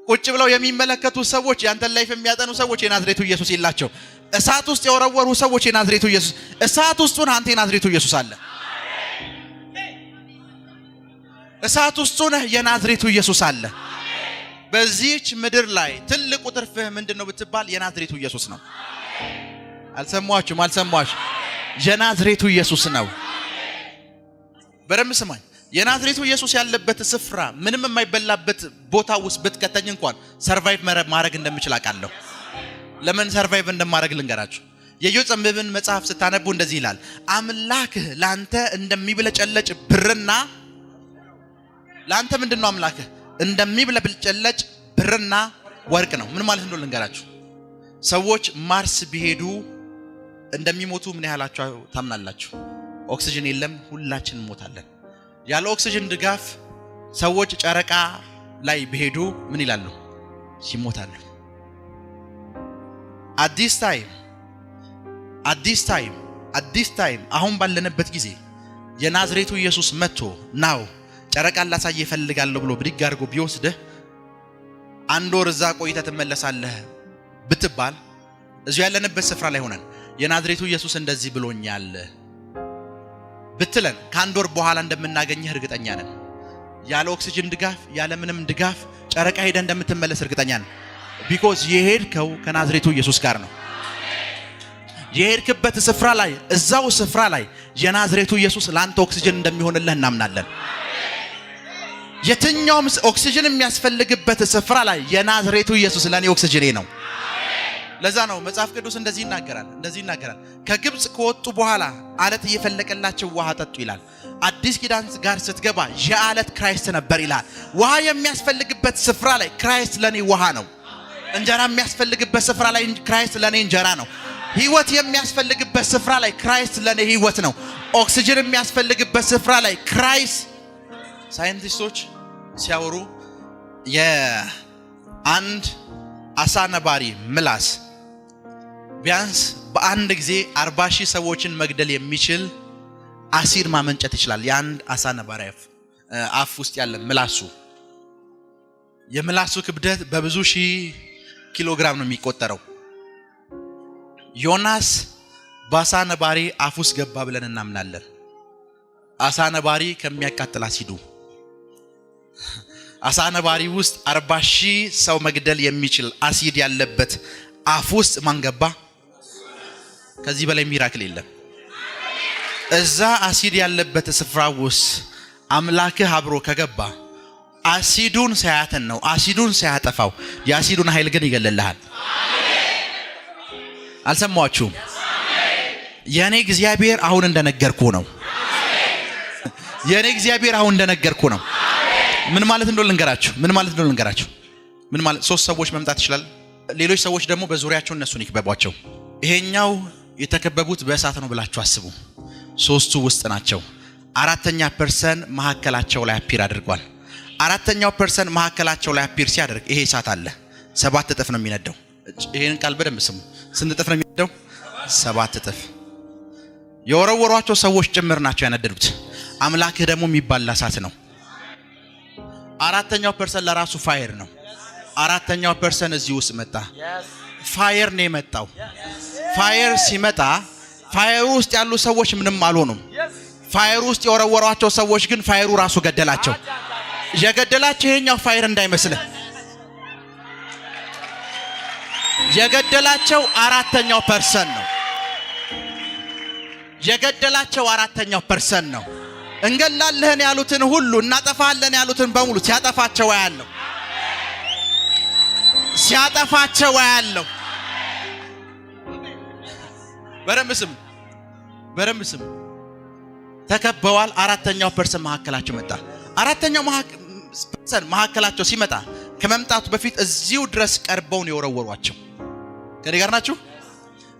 ቁጭ ብለው የሚመለከቱ ሰዎች ያንተን ላይፍ የሚያጠኑ ሰዎች የናዝሬቱ ኢየሱስ የላቸው። እሳት ውስጥ የወረወሩ ሰዎች የናዝሬቱ ኢየሱስ እሳት ውስጡን አንተ የናዝሬቱ ኢየሱስ አለ። እሳት ውስጡን የናዝሬቱ ኢየሱስ አለ። በዚህች ምድር ላይ ትልቁ ትርፍህ ምንድነው ብትባል የናዝሬቱ ኢየሱስ ነው። አልሰማችሁም? የናዝሬቱ ኢየሱስ ነው። በደም ስማኝ። የናዝሬቱ ኢየሱስ ያለበት ስፍራ ምንም የማይበላበት ቦታ ውስጥ ብትከተኝ እንኳን ሰርቫይቭ ማድረግ እንደምችል አውቃለሁ። ለምን ሰርቫይቭ እንደማድረግ ልንገራችሁ። የኢዮብ መጽሐፍ ስታነቡ እንደዚህ ይላል፣ አምላክህ ላንተ እንደሚብለጨለጭ ብርና ላንተ ምንድነው አምላክህ እንደሚብለጨለጭ ብርና ወርቅ ነው። ምን ማለት እንደሆነ ልንገራችሁ። ሰዎች ማርስ ቢሄዱ እንደሚሞቱ ምን ያህላችሁ ታምናላችሁ? ኦክሲጅን የለም፣ ሁላችንም ሞታለን። ያለ ኦክሲጅን ድጋፍ ሰዎች ጨረቃ ላይ ቢሄዱ ምን ይላሉ? ይሞታሉ። አዲስ ታይም አሁን ባለንበት ጊዜ የናዝሬቱ ኢየሱስ መጥቶ ናው ጨረቃ ላሳየ ይፈልጋለሁ ብሎ ብድግ አድርጎ ቢወስድህ አንድ ወር እዛ ቆይተህ ትመለሳለህ ብትባል እዚሁ ያለንበት ስፍራ ላይ ሆነን የናዝሬቱ ኢየሱስ እንደዚህ ብሎኛል ብትለን ከአንድ ወር በኋላ እንደምናገኝህ እርግጠኛ ነን። ያለ ኦክሲጅን ድጋፍ ያለ ምንም ድጋፍ ጨረቃ ሄደህ እንደምትመለስ እርግጠኛ ነን። ቢኮዝ የሄድከው ከናዝሬቱ ኢየሱስ ጋር ነው። የሄድክበት ስፍራ ላይ እዛው ስፍራ ላይ የናዝሬቱ ኢየሱስ ላንተ ኦክሲጅን እንደሚሆንልህ እናምናለን። የትኛውም ኦክሲጅን የሚያስፈልግበት ስፍራ ላይ የናዝሬቱ ኢየሱስ ለኔ ኦክሲጅኔ ነው። ለዛ ነው መጽሐፍ ቅዱስ እንደዚህ ይናገራል። ከግብጽ ከወጡ በኋላ አለት እየፈለቀላቸው ውሃ ጠጡ ይላል። አዲስ ኪዳን ጋር ስትገባ የአለት ክራይስት ነበር ይላል። ውሃ የሚያስፈልግበት ስፍራ ላይ ክራይስት ለኔ ውሃ ነው። እንጀራ የሚያስፈልግበት ስፍራ ላይ ክራይስት ለኔ እንጀራ ነው። ህይወት የሚያስፈልግበት ስፍራ ላይ ክራይስት ለኔ ህይወት ነው። ኦክሲጅን የሚያስፈልግበት ስፍራ ላይ ክራይስት ሳይንቲስቶች ሲያወሩ የአንድ አሳ ነባሪ ምላስ ቢያንስ በአንድ ጊዜ 40,000 ሰዎችን መግደል የሚችል አሲድ ማመንጨት ይችላል። የአንድ አሳ ነባሪ አፍ ውስጥ ያለ ምላሱ የምላሱ ክብደት በብዙ ሺህ ኪሎግራም ነው የሚቆጠረው። ዮናስ በአሳ ነባሪ አፍ ውስጥ ገባ ብለን እናምናለን። አሳ ነባሪ ከሚያቃጥል አሲዱ አሳ ነባሪ ውስጥ 40,000 ሰው መግደል የሚችል አሲድ ያለበት አፍ ውስጥ ማን ገባ? ከዚህ በላይ ሚራክል የለም። እዛ አሲድ ያለበት ስፍራ ውስጥ አምላክህ አብሮ ከገባ አሲዱን ሳያተን ነው፣ አሲዱን ሳያጠፋው የአሲዱን ኃይል ግን ይገልልሃል። አልሰማችሁም? የኔ እግዚአብሔር አሁን እንደነገርኩ ነው። የኔ እግዚአብሔር አሁን እንደነገርኩ ነው። ምን ማለት እንደሆነ ልንገራችሁ። ምን ማለት 3 ሰዎች መምጣት ይችላል። ሌሎች ሰዎች ደግሞ በዙሪያቸው እነሱን ይከበቧቸው። ይሄኛው የተከበቡት በእሳት ነው ብላችሁ አስቡ። 3ቱ ውስጥ ናቸው። 4ኛ ፐርሰን መሐከላቸው ላይ አፒር አድርጓል። 4ኛው ፐርሰን መሐከላቸው ላይ አፒር ሲያደርግ ይሄ እሳት አለ 7 እጥፍ ነው የሚነደው። ይሄን ቃል በደንብ ስሙ። ስንት እጥፍ ነው የሚነደው? 7 እጥፍ። የወረወሯቸው ሰዎች ጭምር ናቸው ያነደዱት። አምላክህ ደግሞ የሚባል እሳት ነው። 4ኛው ፐርሰን ለራሱ ፋየር ነው። 4ኛው ፐርሰን እዚህ ውስጥ መጣ። ፋየር ነው የመጣው። ፋየር ሲመጣ ፋየሩ ውስጥ ያሉ ሰዎች ምንም አልሆኑም። ፋየሩ ውስጥ የወረወሯቸው ሰዎች ግን ፋየሩ ራሱ ገደላቸው። የገደላቸው ይሄኛው ፋየር እንዳይመስልህ፣ የገደላቸው 4ኛው ፐርሰን ነው። የገደላቸው 4ኛው ፐርሰን ነው። እንገላለህን ያሉትን ሁሉ እናጠፋለን ያሉትን በሙሉ ሲያጠፋቸው ያለው ሲያጠፋቸው ያለው በደንብ ስም ተከበዋል። አራተኛው ፐርሰን መሐከላቸው መጣ። አራተኛው ፐርሰን መሐከላቸው ሲመጣ ከመምጣቱ በፊት እዚሁ ድረስ ቀርበው ነው የወረወሯቸው። ከኔ ጋር ናችሁ?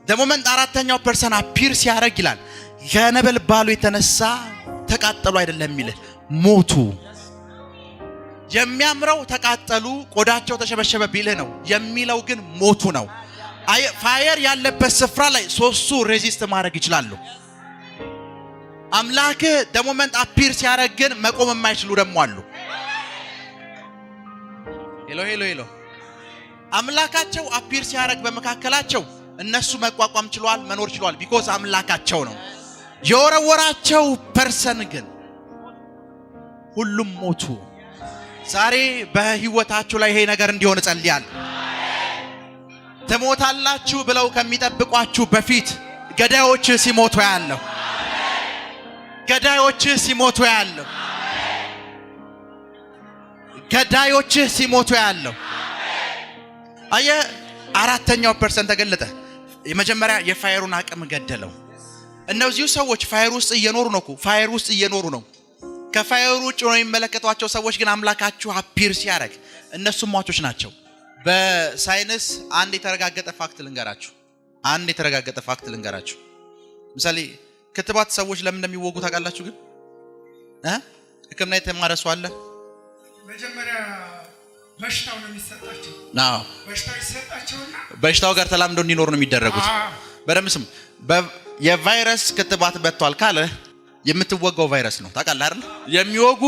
ደሞመንት አራተኛው ፐርሰን አፒር ሲያደርግ ይላል ከነበልባሉ የተነሳ ተቃጠሉ አይደለም የሚል ሞቱ። የሚያምረው ተቃጠሉ ቆዳቸው ተሸበሸበ ቢልህ ነው የሚለው ግን ሞቱ ነው። ፋየር ያለበት ስፍራ ላይ ሶስቱ ሬዚስት ማድረግ ይችላሉ። አምላክ ደሞመንት አፒር ሲያደርግ ግን መቆም የማይችሉ ደግሞ አሉ። ሄሎ አምላካቸው አፒር ሲያደርግ በመካከላቸው እነሱ መቋቋም ችሏል፣ መኖር ችሏል። ቢኮዝ አምላካቸው ነው። የወረወራቸው ፐርሰን ግን ሁሉም ሞቱ። ዛሬ በህይወታችሁ ላይ ይሄ ነገር እንዲሆን ጸልያለሁ። ትሞታላችሁ ብለው ከሚጠብቋችሁ በፊት ገዳዮች ሲሞቱ ያለው ገዳዮች ሲሞቱ ያለው አየ አራተኛው ፐርሰን ተገለጠ። የመጀመሪያ የፋየሩን አቅም ገደለው። እነዚህ ሰዎች ፋየር ውስጥ እየኖሩ ነው። ከፋየሩ ውጭ ነው የሚመለከቷቸው ሰዎች ግን አምላካችሁ አፒር ሲያደርግ እነሱ ሟቾች ናቸው። በሳይንስ አንድ የተረጋገጠ ፋክት ልንገራችሁ። ምሳሌ ክትባት ሰዎች ለምን እንደሚወጉ ታውቃላችሁ? ግን ሕክምና የተማረ ሰው አለ? መጀመሪያ በሽታው ነው የሚሰጣቸው። በሽታው ይሰጣቸውና በሽታው ጋር ተላምደው እንዲኖሩ ነው የሚደረጉት። በደምብ ስም የቫይረስ ክትባት በቷል ካለ የምትወጋው ቫይረስ ነው። ታውቃለህ አይደል? የሚወጉ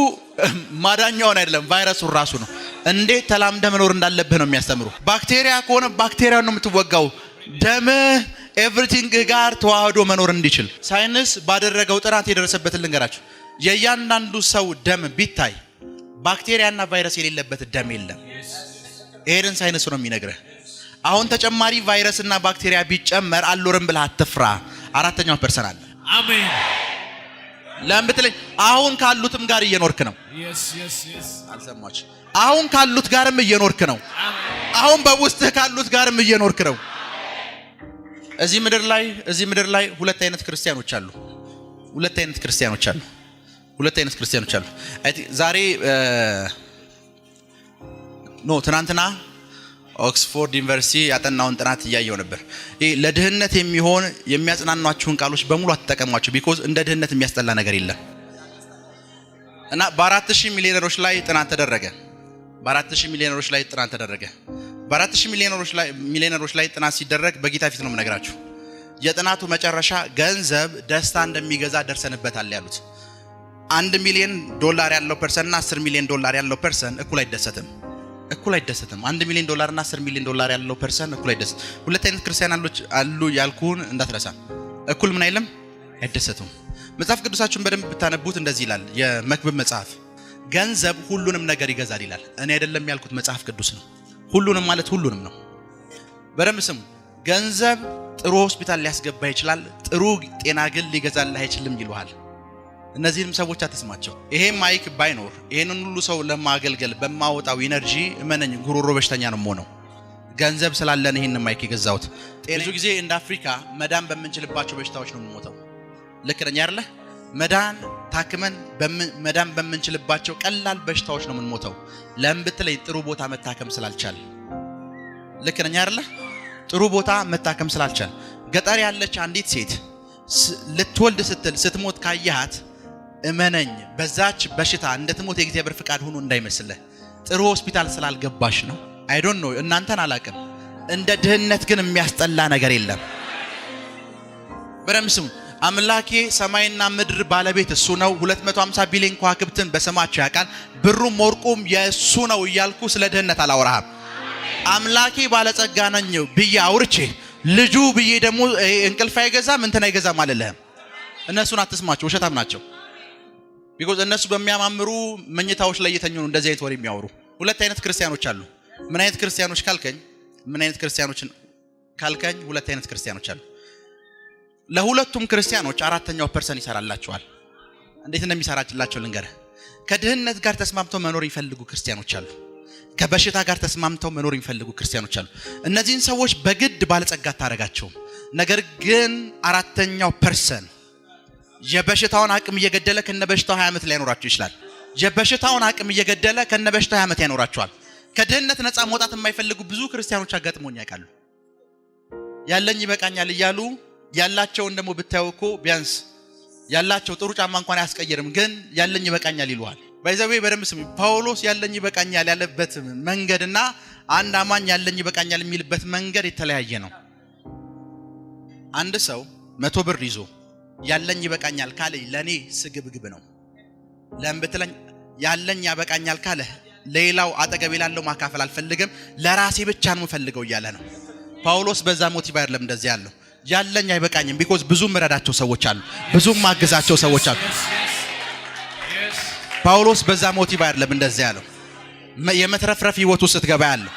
ማዳኛውን አይደለም ቫይረሱን ራሱ ነው። እንዴት ተላምደ መኖር እንዳለብህ ነው የሚያስተምሩ። ባክቴሪያ ከሆነ ባክቴሪያውን ነው የምትወጋው። ደም ኤቭሪቲንግ ጋር ተዋህዶ መኖር እንዲችል ሳይንስ ባደረገው ጥናት የደረሰበትን ልንገራችሁ። የእያንዳንዱ ሰው ደም ቢታይ ባክቴሪያና ቫይረስ የሌለበት ደም የለም። ይሄን ሳይንስ ነው የሚነግርህ። አሁን ተጨማሪ ቫይረስና ባክቴሪያ ቢጨመር አልኖርም ብለህ አትፍራ። አራተኛው ፐርሰን አለ። አሜን። ለምን ብትለኝ አሁን ካሉትም ጋር እየኖርክ ነው። አልሰማች? አሁን ካሉት ጋርም እየኖርክ ነው። አሁን በውስጥህ ካሉት ጋርም እየኖርክ ነው። እዚህ ምድር ላይ ሁለት አይነት ክርስቲያኖች አሉ። ዛሬ ትናንትና ኦክስፎርድ ዩኒቨርሲቲ ያጠናውን ጥናት እያየው ነበር። ለድህነት የሚሆን የሚያጽናኗችሁን ቃሎች በሙሉ አትጠቀሟቸው። ቢኮዝ እንደ ድህነት የሚያስጠላ ነገር የለም። እና በ4000 ሚሊዮነሮች ላይ ጥናት ተደረገ። በ4000 ሚሊዮነሮች ላይ ጥናት ሲደረግ በጌታ ፊት ነው የምነግራችሁ። የጥናቱ መጨረሻ ገንዘብ ደስታ እንደሚገዛ ደርሰንበታል ያሉት። $1 ሚሊዮን ያለው ፐርሰን እና $10 ሚሊዮን ያለው ፐርሰን እኩል አይደሰትም። $1 ሚሊዮን እና $10 ሚሊዮን ያለው ፐርሰን እኩል አይደሰትም። ሁለት አይነት ክርስቲያኖች አሉ ያልኩን እንዳትረሳ። እኩል ምን አይልም አይደሰቱም። መጽሐፍ ቅዱሳችሁን በደንብ ብታነቡት እንደዚህ ይላል። የመክብብ መጽሐፍ ገንዘብ ሁሉንም ነገር ይገዛል ይላል። እኔ አይደለም ያልኩት መጽሐፍ ቅዱስ ነው። ሁሉንም ማለት ሁሉንም ነው። በደንብ ስሙ። ገንዘብ ጥሩ ሆስፒታል ሊያስገባ ይችላል፣ ጥሩ ጤና ግን ሊገዛልህ አይችልም ይሉሃል። እነዚህንም ሰዎች አትስማቸው። ይሄ ማይክ ባይኖር ይሄንን ሁሉ ሰው ለማገልገል በማወጣው ኢነርጂ እመነኝ ጉሮሮ በሽተኛ ነው የምሆነው። ገንዘብ ስላለን ይሄን ማይክ የገዛሁት። ብዙ ጊዜ እንደ አፍሪካ መዳን በምንችልባቸው በሽታዎች ነው የምንሞተው። ልክ ነኝ አይደለ? ታክመን መዳን በምንችልባቸው ቀላል በሽታዎች ነው የምንሞተው። ለምን ብትለኝ ጥሩ ቦታ መታከም ስላልቻለ። ልክ ነኝ አይደለ? ጥሩ ቦታ መታከም ስላልቻለ። ገጠር ያለች አንዲት ሴት ልትወልድ ስትሞት ካየሃት እመነኝ በዛች በሽታ እንድትሞት የእግዚአብሔር ፍቃድ ሆኖ እንዳይመስልህ። ጥሩ ሆስፒታል ስላልገባሽ ነው። አይ ዶንት ኖ እናንተን አላቅም። እንደ ድህነት ግን የሚያስጠላ ነገር የለም። በደምብ ስሙ። አምላኬ ሰማይና ምድር ባለቤት እሱ ነው። 250 ቢሊዮን ከዋክብትን በሰማቸው ያውቃል። ብሩም ወርቁም የእሱ ነው እያልኩ ስለ ድህነት አላወራህም። አምላኬ ባለጸጋ ነኝ ብዬ አውርቼ ልጁ ብዬ ደግሞ እንቅልፍ አይገዛም እንትን አይገዛም አልልህም። እነሱን አትስማቸው፣ ውሸታም ናቸው። ቢኮዝ እነሱ በሚያማምሩ መኝታዎች ላይ እየተኙ ነው እንደዚህ አይነት ወሬ የሚያወሩ። ሁለት አይነት ክርስቲያኖች አሉ። ምን አይነት ክርስቲያኖች ካልከኝ ሁለት አይነት ክርስቲያኖች አሉ። ለሁለቱም ክርስቲያኖች አራተኛው ፐርሰን ይሰራላቸዋል። እንዴት እንደሚሰራላቸው ልንገርህ። ከድህነት ጋር ተስማምተው መኖር ይፈልጉ ክርስቲያኖች አሉ። ከበሽታ ጋር ተስማምተው መኖር የሚፈልጉ ክርስቲያኖች አሉ። እነዚህን ሰዎች በግድ ባለጸጋ ታረጋቸውም። ነገር ግን አራተኛው ፐርሰን የበሽታውን አቅም እየገደለ ከነበሽታው 20 ዓመት ላይ ያኖራቸው ይችላል። የበሽታውን አቅም እየገደለ ከነበሽታው 20 ዓመት ያኖራቸዋል። ከድህነት ነፃ መውጣት የማይፈልጉ ብዙ ክርስቲያኖች አጋጥሞኝ ያውቃሉ። ያለኝ ይበቃኛል እያሉ ያላቸውን ደግሞ ብታዩ እኮ ቢያንስ ያላቸው ጥሩ ጫማ እንኳን አያስቀይርም፣ ግን ያለኝ ይበቃኛል ይሉሃል። ባይዘዌ በደንብ ስሙ። ጳውሎስ ያለኝ ይበቃኛል ያለበት መንገድና አንድ አማኝ ያለኝ ይበቃኛል የሚልበት መንገድ የተለያየ ነው። አንድ ሰው 100 ብር ይዞ ያለኝ ይበቃኛል ካለ ለኔ ስግብግብ ነው። ለምን ብትለኝ ያለኝ ያበቃኛል ካለ ሌላው አጠገብ ላለው ማካፈል አልፈልግም፣ ለራሴ ብቻ ነው የምፈልገው እያለ ነው። ጳውሎስ በዛ ሞቲቭ አይደለም እንደዚህ ያለው። ያለኝ አይበቃኝም ቢኮዝ ብዙ ምረዳቸው ሰዎች አሉ፣ ብዙ ማግዛቸው ሰዎች አሉ። ጳውሎስ በዛ ሞቲቭ አይደለም እንደዚህ ያለው። የመትረፍረፍ ህይወት ውስጥ ስትገባ ያለው